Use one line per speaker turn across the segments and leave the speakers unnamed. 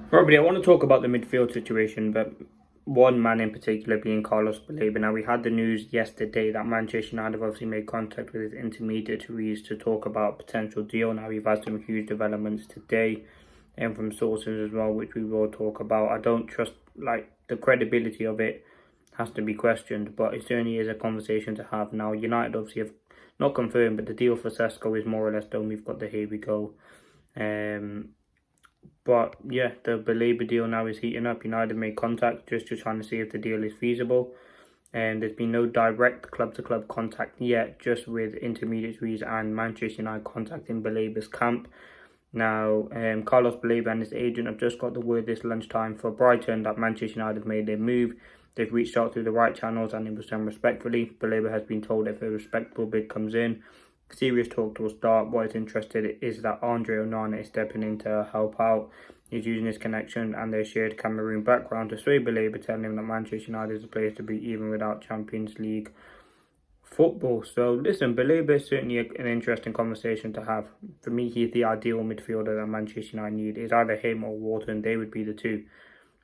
Robert, I want to talk about the midfield situation, but one man in particular being Carlos Baleba. Now, we had the news yesterday that Manchester United have obviously made contact with his intermediaries to talk about potential deal. Now, we've had some huge developments today and from sources as well, which we will talk about. I don't trust, the credibility of it has to be questioned, but it certainly is a conversation to have. Now, United obviously have not confirmed, but the deal for Sesko is more or less done. We've got the here we go. But yeah, the Baleba deal now is heating up. United made contact just to trying to see if the deal is feasible. And there's been no direct club-to-club contact yet, just with intermediaries and Manchester United contacting Baleba's camp. Now, Carlos Baleba and his agent have just got the word this lunchtime for Brighton that Manchester United have made their move. They've reached out through the right channels and it was done respectfully. Baleba has been told if a respectable bid comes in, serious talk will start. What is interested is that Andre Onana is stepping in to help out. He's using his connection and their shared Cameroon background to sway Baleba, telling him that Manchester United is a place to be even without Champions League football. So listen, Baleba is certainly an interesting conversation to have. For me, he's the ideal midfielder that Manchester United need. It's either him or Wharton. They would be the two.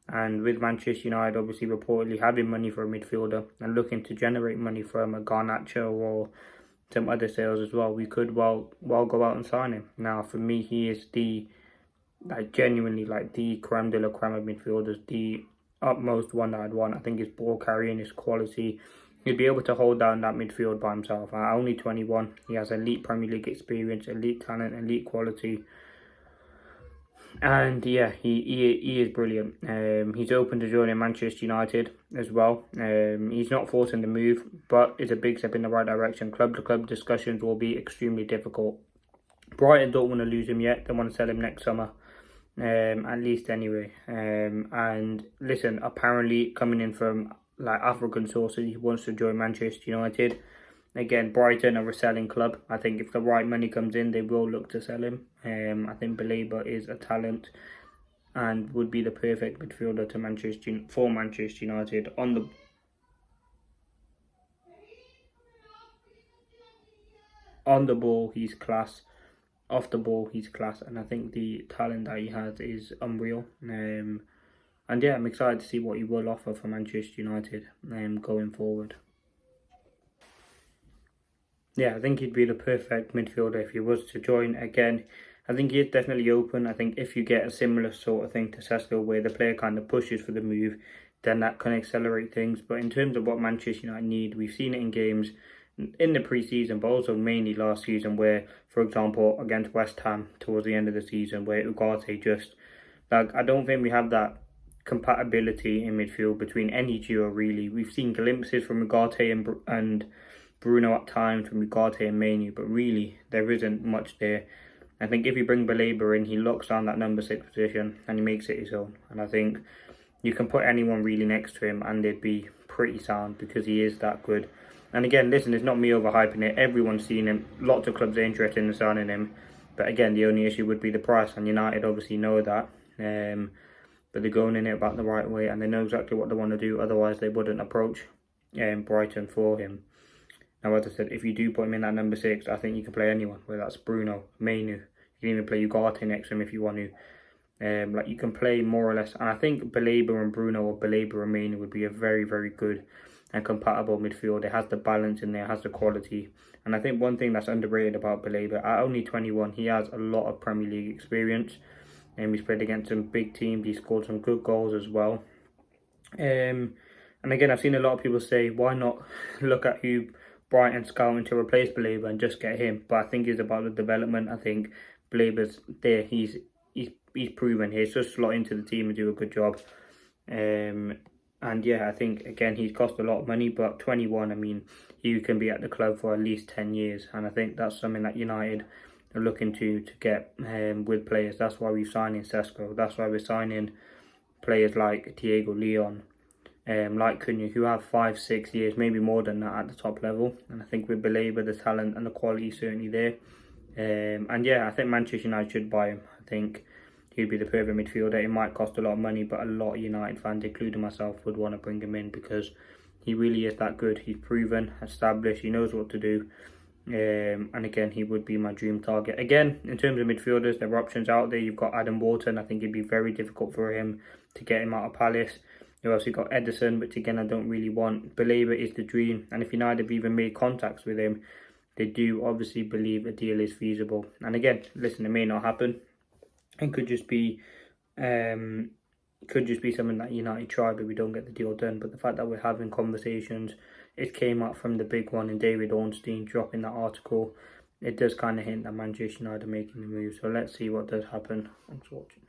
And with Manchester United obviously reportedly having money for a midfielder and looking to generate money from a Garnacho or some other sales as well, we could well go out and sign him. Now, for me, he is the genuinely the creme de la creme of midfielders, the utmost one that I'd want. I think his ball carrying, his quality, he'd be able to hold down that midfield by himself. At only 21, he has elite Premier League experience, elite talent, elite quality. And yeah, he is brilliant. He's open to joining Manchester United as well. He's not forcing the move, but it's a big step in the right direction. Club-to-club discussions will be extremely difficult. Brighton don't want to lose him yet. They want to sell him next summer, at least anyway. And listen, apparently coming in from African sources, he wants to join Manchester United. Again, Brighton are a selling club. I think if the right money comes in, they will look to sell him. I think Baleba is a talent and would be the perfect midfielder to for Manchester United. On the ball, he's class. Off the ball, he's class, and I think the talent that he has is unreal. And yeah, I'm excited to see what he will offer for Manchester United going forward. Yeah, I think he'd be the perfect midfielder if he was to join. Again, I think he's definitely open. I think if you get a similar sort of thing to Sesko, where the player kind of pushes for the move, then that can accelerate things. But in terms of what Manchester United need, we've seen it in games in the pre-season, but also mainly last season, where, for example, against West Ham towards the end of the season, where Ugarte just, I don't think we have that compatibility in midfield between any duo, really. We've seen glimpses from Ugarte and Bruno at times, from Ugarte and Manu, but really there isn't much there. I think if you bring Baleba in, he locks down that number 6 position and he makes it his own. And I think you can put anyone really next to him and they'd be pretty sound because he is that good. And again, listen, it's not me overhyping it. Everyone's seen him. Lots of clubs are interested in signing him. But again, the only issue would be the price. And United obviously know that. But they're going in it about the right way and they know exactly what they want to do. Otherwise, they wouldn't approach Brighton for him. Now, as I said, if you do put him in that number 6, I think you can play anyone, whether that's Bruno, Manu. You can even play Ugarte next to him if you want to. You can play more or less. And I think Baleba and Bruno or Baleba and Manu would be a very, very good and compatible midfield. It has the balance in there, has the quality. And I think one thing that's underrated about Baleba, at only 21, he has a lot of Premier League experience. And he's played against some big teams. He scored some good goals as well. And again, I've seen a lot of people say, why not look at who Brighton scouting to replace Baleba and just get him? But I think it's about the development. I think Baleba's there. He's proven he's just slot into the team and do a good job. And yeah, I think again he's cost a lot of money, but 21, I mean, he can be at the club for at least 10 years, and I think that's something that United are looking to get with players. That's why we're signing Sesko. That's why we're signing players like Diego Leon, like Cunha, who have 5-6 years, maybe more than that at the top level. And I think with Baleba, the talent and the quality is certainly there. And yeah, I think Manchester United should buy him. I think he'd be the perfect midfielder. It might cost a lot of money, but a lot of United fans, including myself, would want to bring him in because he really is that good. He's proven, established, he knows what to do. And again, he would be my dream target. Again, in terms of midfielders, there are options out there. You've got Adam Wharton. I think it'd be very difficult for him to get him out of Palace. You've also got Edison, which again, I don't really want. Baleba is the dream. And if United have even made contacts with him, they do obviously believe a deal is feasible. And again, listen, it may not happen. It could just be something that United try, but we don't get the deal done. But the fact that we're having conversations, it came out from the big one in David Ornstein dropping that article. It does kind of hint that Manchester United are making the move. So let's see what does happen. Thanks for watching.